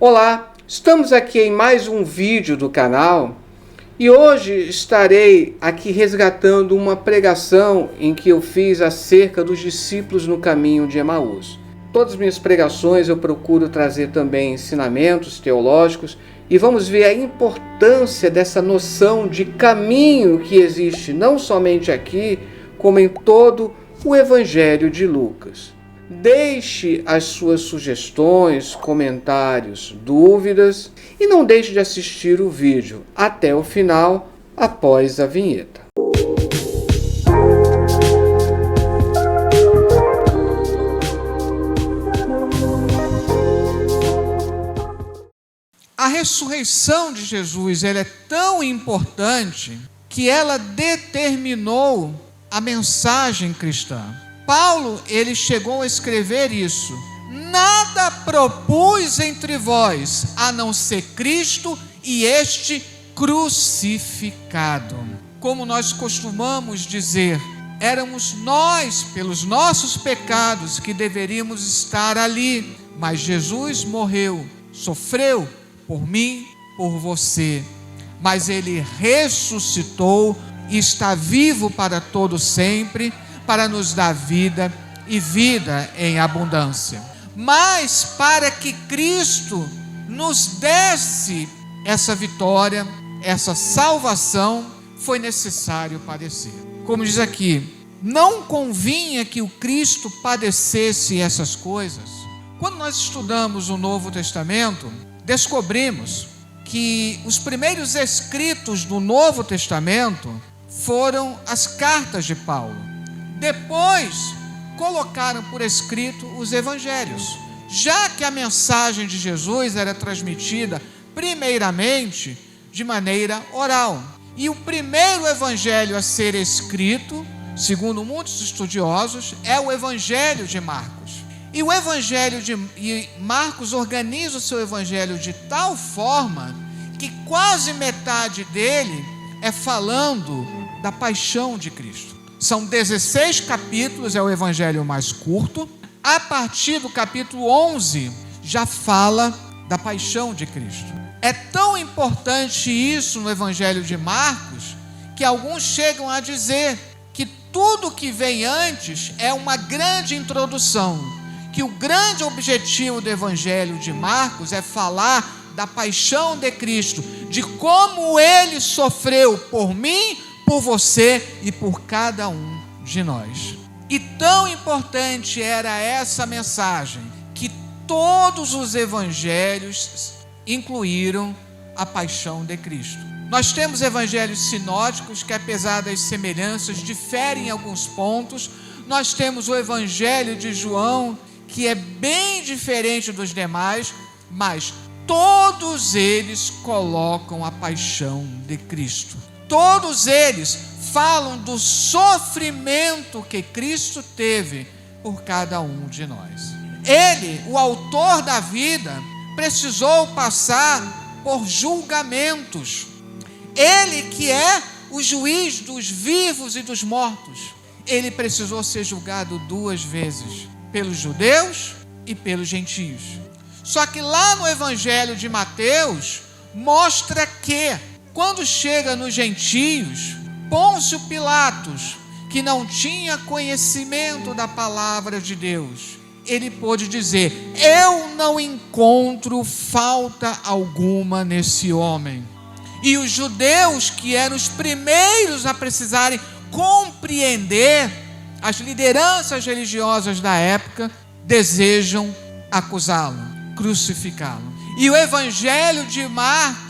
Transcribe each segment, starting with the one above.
Olá, estamos aqui em mais um vídeo do canal e hoje estarei aqui resgatando uma pregação em que eu fiz acerca dos discípulos no caminho de Emaús. Todas as minhas pregações eu procuro trazer também ensinamentos teológicos e vamos ver a importância dessa noção de caminho que existe não somente aqui, como em todo o Evangelho de Lucas. Deixe as suas sugestões, comentários, dúvidas e não deixe de assistir o vídeo até o final, após a vinheta. A ressurreição de Jesus ela é tão importante que ela determinou a mensagem cristã. Paulo, ele chegou a escrever isso: nada propus entre vós, a não ser Cristo e este crucificado. Como nós costumamos dizer, éramos nós, pelos nossos pecados, que deveríamos estar ali, mas Jesus morreu, sofreu por mim, por você, mas ele ressuscitou e está vivo para todo sempre, para nos dar vida e vida em abundância. Mas para que Cristo nos desse essa vitória, essa salvação, foi necessário padecer. Como diz aqui, não convinha que o Cristo padecesse essas coisas. Quando nós estudamos o Novo Testamento, descobrimos que os primeiros escritos do Novo Testamento foram as cartas de Paulo. Depois, colocaram por escrito os evangelhos, já que a mensagem de Jesus era transmitida primeiramente de maneira oral. E o primeiro evangelho a ser escrito, segundo muitos estudiosos, é o evangelho de Marcos. E o evangelho de Marcos organiza o seu evangelho de tal forma que quase metade dele é falando da paixão de Cristo. São 16 capítulos, é o evangelho mais curto. A partir do capítulo 11, já fala da paixão de Cristo. É tão importante isso no evangelho de Marcos, que alguns chegam a dizer que tudo que vem antes é uma grande introdução, que o grande objetivo do evangelho de Marcos é falar da paixão de Cristo, de como ele sofreu por mim, por você e por cada um de nós. E tão importante era essa mensagem que todos os evangelhos incluíram a paixão de Cristo. Nós temos evangelhos sinóticos que, apesar das semelhanças, diferem em alguns pontos. Nós temos o evangelho de João, que é bem diferente dos demais, mas todos eles colocam a paixão de Cristo. Todos eles falam do sofrimento que Cristo teve por cada um de nós. Ele, o autor da vida, precisou passar por julgamentos. Ele, que é o juiz dos vivos e dos mortos, ele precisou ser julgado 2 vezes, pelos judeus e pelos gentios. Só que lá no Evangelho de Mateus, mostra que, quando chega nos gentios, Pôncio Pilatos, que não tinha conhecimento da palavra de Deus, ele pôde dizer: eu não encontro falta alguma nesse homem. E os judeus, que eram os primeiros a precisarem compreender, as lideranças religiosas da época, desejam acusá-lo, crucificá-lo. E o Evangelho de Marcos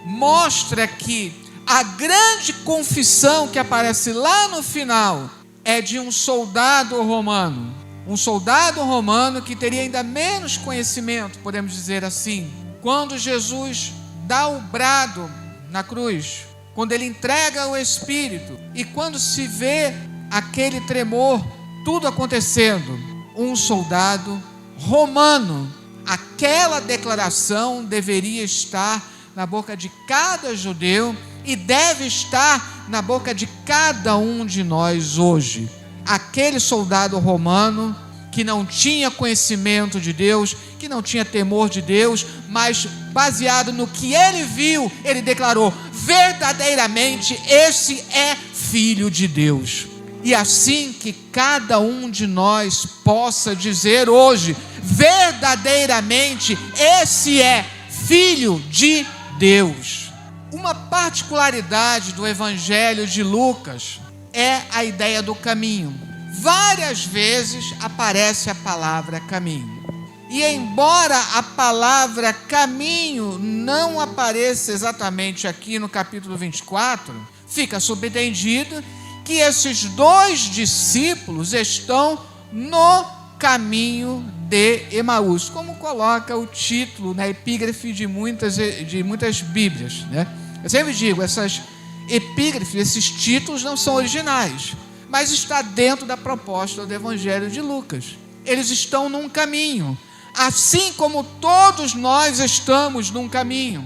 mostra que a grande confissão que aparece lá no final é de um soldado romano. Um soldado romano que teria ainda menos conhecimento, podemos dizer assim. Quando Jesus dá o brado na cruz, quando ele entrega o Espírito, e quando se vê aquele tremor, tudo acontecendo, um soldado romano, aquela declaração deveria estar na boca de cada judeu e deve estar na boca de cada um de nós hoje. Aquele soldado romano que não tinha conhecimento de Deus, que não tinha temor de Deus, mas baseado no que ele viu, ele declarou: verdadeiramente esse é Filho de Deus. E assim que cada um de nós possa dizer hoje: verdadeiramente esse é Filho de Deus. Uma particularidade do Evangelho de Lucas é a ideia do caminho. Várias vezes aparece a palavra caminho. E embora a palavra caminho não apareça exatamente aqui no capítulo 24, fica subentendido que esses dois discípulos estão no caminho de Emaús, como coloca o título na epígrafe de muitas Bíblias, né? Eu sempre digo, essas epígrafes, esses títulos não são originais, mas está dentro da proposta do Evangelho de Lucas. Eles estão num caminho, assim como todos nós estamos num caminho.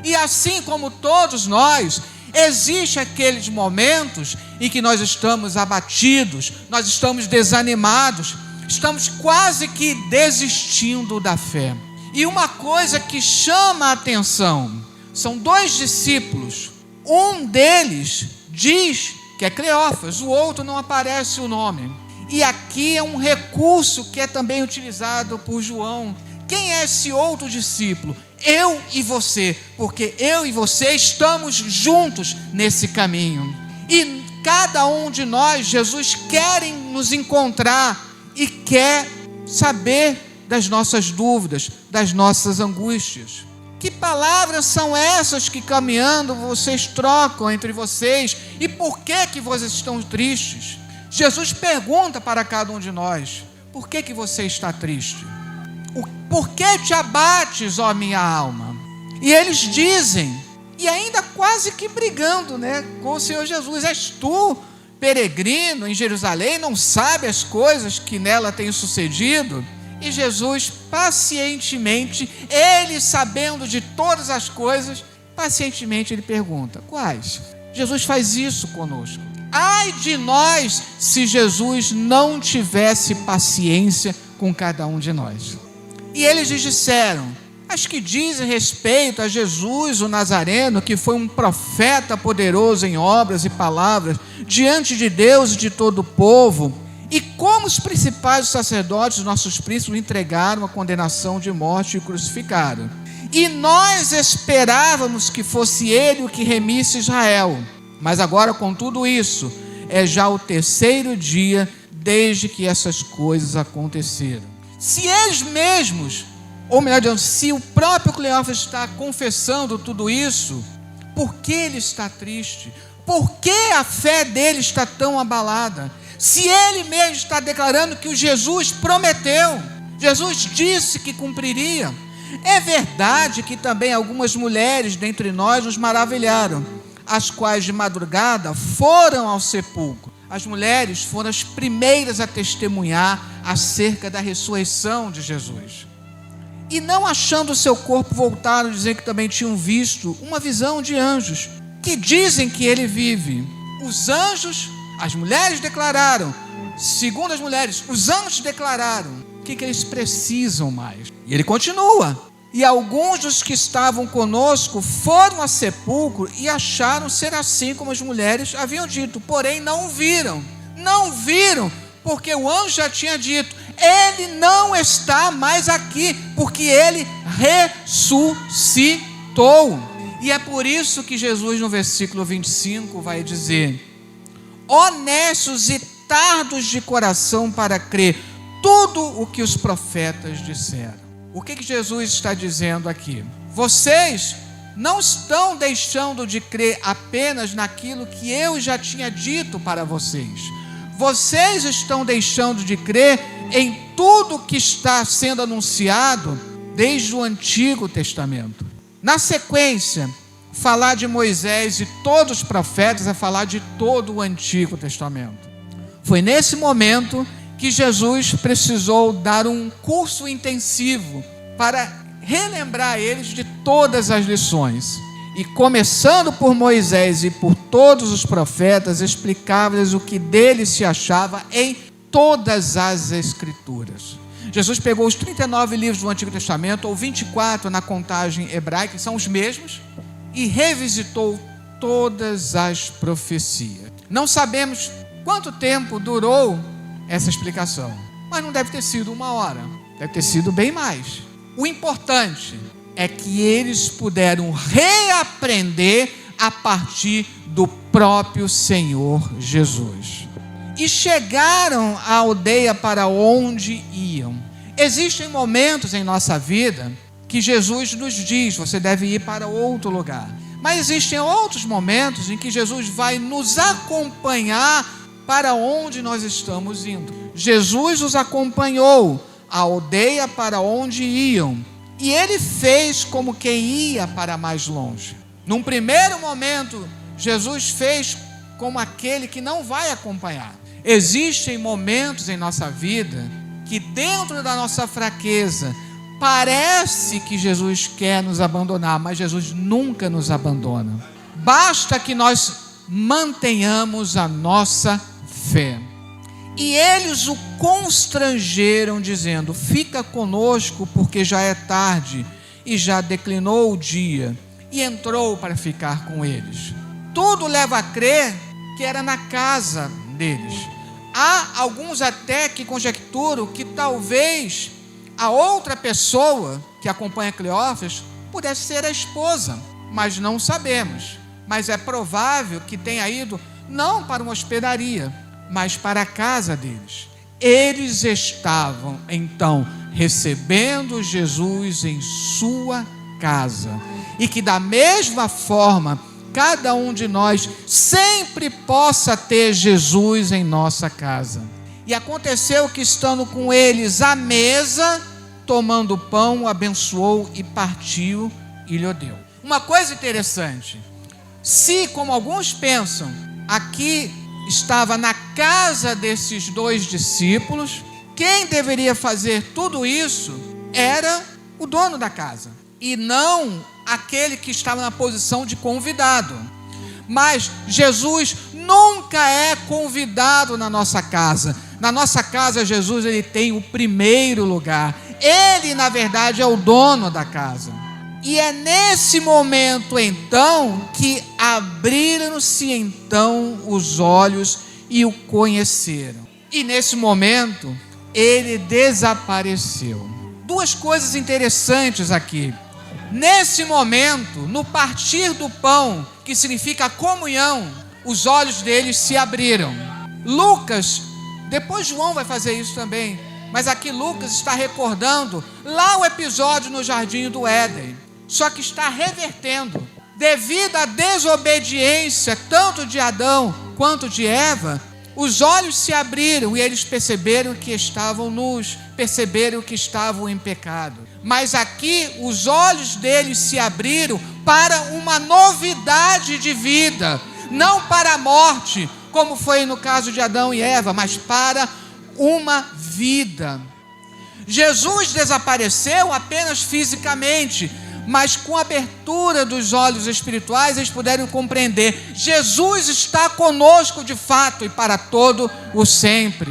E assim como todos nós, existem aqueles momentos em que nós estamos abatidos, nós estamos desanimados, estamos quase que desistindo da fé. E uma coisa que chama a atenção, são dois discípulos, um deles diz que é Cleófas, o outro não aparece o nome. E aqui é um recurso que é também utilizado por João. Quem é esse outro discípulo? Eu e você, porque eu e você estamos juntos nesse caminho. E cada um de nós, Jesus quer nos encontrar e quer saber das nossas dúvidas, das nossas angústias. Que palavras são essas que caminhando vocês trocam entre vocês? E por que vocês estão tristes? Jesus pergunta para cada um de nós: por que você está triste? Por que te abates, ó minha alma? E eles dizem, e ainda quase que brigando, né, com o Senhor Jesus: és tu, peregrino em Jerusalém, não sabe as coisas que nela têm sucedido? E Jesus, pacientemente, ele sabendo de todas as coisas, pacientemente ele pergunta: quais? Jesus faz isso conosco. Ai de nós se Jesus não tivesse paciência com cada um de nós. E eles lhes disseram: as que dizem respeito a Jesus o Nazareno, que foi um profeta poderoso em obras e palavras, diante de Deus e de todo o povo, e como os principais sacerdotes, nossos príncipes, o entregaram à condenação de morte e o crucificaram. E nós esperávamos que fosse ele o que remisse Israel. Mas agora, com tudo isso, é já o terceiro dia desde que essas coisas aconteceram. Se eles mesmos, ou melhor dizendo, se o próprio Cleófas está confessando tudo isso, por que ele está triste? Por que a fé dele está tão abalada? Se ele mesmo está declarando que o Jesus prometeu, Jesus disse que cumpriria. É verdade que também algumas mulheres dentre nós nos maravilharam, as quais de madrugada foram ao sepulcro. As mulheres foram as primeiras a testemunhar acerca da ressurreição de Jesus. E não achando o seu corpo, voltaram a dizer que também tinham visto uma visão de anjos, que dizem que ele vive. Os anjos, as mulheres declararam, segundo as mulheres, os anjos declararam o que eles precisam mais. E ele continua: e alguns dos que estavam conosco foram ao sepulcro e acharam ser assim como as mulheres haviam dito, porém não viram, porque o anjo já tinha dito: ele não está mais aqui, porque ele ressuscitou. E é por isso que Jesus no versículo 25 vai dizer: honestos e tardos de coração para crer tudo o que os profetas disseram. O que Jesus está dizendo aqui? Vocês não estão deixando de crer apenas naquilo que eu já tinha dito para vocês. Vocês estão deixando de crer em tudo que está sendo anunciado desde o Antigo Testamento. Na sequência, falar de Moisés e todos os profetas é falar de todo o Antigo Testamento. Foi nesse momento que Jesus precisou dar um curso intensivo para relembrar eles de todas as lições. E começando por Moisés e por todos os profetas, explicava-lhes o que dele se achava em todas as Escrituras. Jesus pegou os 39 livros do Antigo Testamento, ou 24 na contagem hebraica, que são os mesmos, e revisitou todas as profecias. Não sabemos quanto tempo durou essa explicação, mas não deve ter sido 1 hora, deve ter sido bem mais. O importante é que eles puderam reaprender a partir do próprio Senhor Jesus. E chegaram à aldeia para onde iam. Existem momentos em nossa vida que Jesus nos diz: você deve ir para outro lugar. Mas existem outros momentos em que Jesus vai nos acompanhar para onde nós estamos indo. Jesus os acompanhou à aldeia para onde iam. E ele fez como quem ia para mais longe. Num primeiro momento, Jesus fez como aquele que não vai acompanhar. Existem momentos em nossa vida que, dentro da nossa fraqueza, parece que Jesus quer nos abandonar, mas Jesus nunca nos abandona. Basta que nós mantenhamos a nossa fé. E eles o constrangeram, dizendo: fica conosco, porque já é tarde e já declinou o dia. E entrou para ficar com eles. Tudo leva a crer que era na casa deles. Há alguns até que conjecturam que talvez a outra pessoa que acompanha Cleófas pudesse ser a esposa, mas não sabemos. Mas é provável que tenha ido não para uma hospedaria, mas para a casa deles. Eles estavam então recebendo Jesus em sua casa, e que da mesma forma cada um de nós sempre possa ter Jesus em nossa casa. E aconteceu que, estando com eles à mesa, tomando o pão, abençoou e partiu e lhe deu. Uma coisa interessante: se, como alguns pensam, aqui estava na casa desses 2 discípulos, quem deveria fazer tudo isso era o dono da casa, e não aquele que estava na posição de convidado. Mas Jesus nunca é convidado na nossa casa. Na nossa casa, Jesus, ele tem o primeiro lugar. Ele, na verdade, é o dono da casa. E é nesse momento, então, que abriram-se então os olhos e o conheceram. E nesse momento, ele desapareceu. 2 coisas interessantes aqui. Nesse momento, no partir do pão, que significa comunhão, os olhos deles se abriram. Lucas, depois João vai fazer isso também, mas aqui Lucas está recordando lá o episódio no Jardim do Éden, só que está revertendo. Devido à desobediência tanto de Adão quanto de Eva, os olhos se abriram e eles perceberam que estavam nus, perceberam que estavam em pecado. Mas aqui os olhos deles se abriram para uma novidade de vida, não para a morte, como foi no caso de Adão e Eva, mas para uma vida. Jesus desapareceu apenas fisicamente, mas com a abertura dos olhos espirituais eles puderam compreender: Jesus está conosco de fato e para todo o sempre.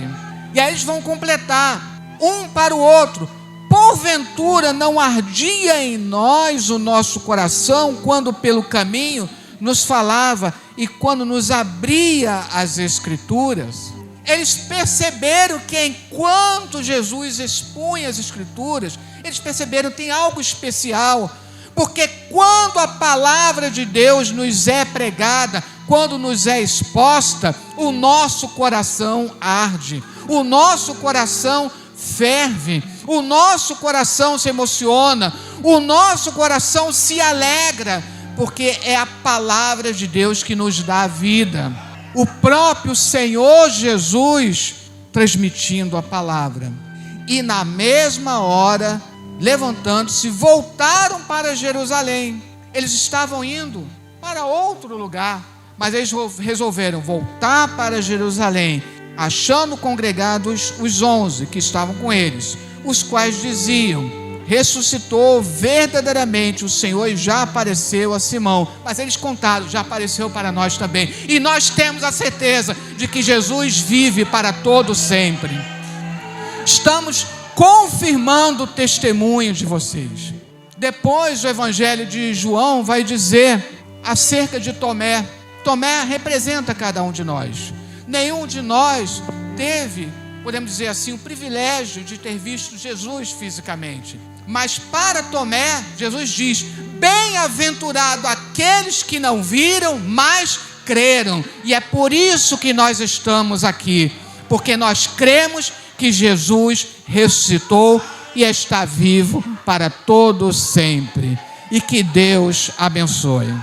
E aí eles vão completar um para o outro: porventura não ardia em nós o nosso coração quando pelo caminho nos falava e quando nos abria as Escrituras? Eles perceberam que enquanto Jesus expunha as Escrituras, eles perceberam que tem algo especial, porque quando a palavra de Deus nos é pregada, quando nos é exposta, o nosso coração arde, o nosso coração ferve, o nosso coração se emociona, o nosso coração se alegra, porque é a palavra de Deus que nos dá a vida. O próprio Senhor Jesus transmitindo a palavra. E na mesma hora, levantando-se, voltaram para Jerusalém. Eles estavam indo para outro lugar, mas eles resolveram voltar para Jerusalém, achando congregados os 11 que estavam com eles, os quais diziam: ressuscitou verdadeiramente o Senhor e já apareceu a Simão. Mas eles contaram, já apareceu para nós também. E nós temos a certeza de que Jesus vive para todo sempre. Estamos confirmando o testemunho de vocês. Depois o Evangelho de João vai dizer acerca de Tomé. Tomé representa cada um de nós. Nenhum de nós teve, podemos dizer assim, o privilégio de ter visto Jesus fisicamente. Mas para Tomé, Jesus diz: bem-aventurado aqueles que não viram, mas creram. E é por isso que nós estamos aqui, porque nós cremos que Jesus ressuscitou e está vivo para todo sempre. E que Deus abençoe.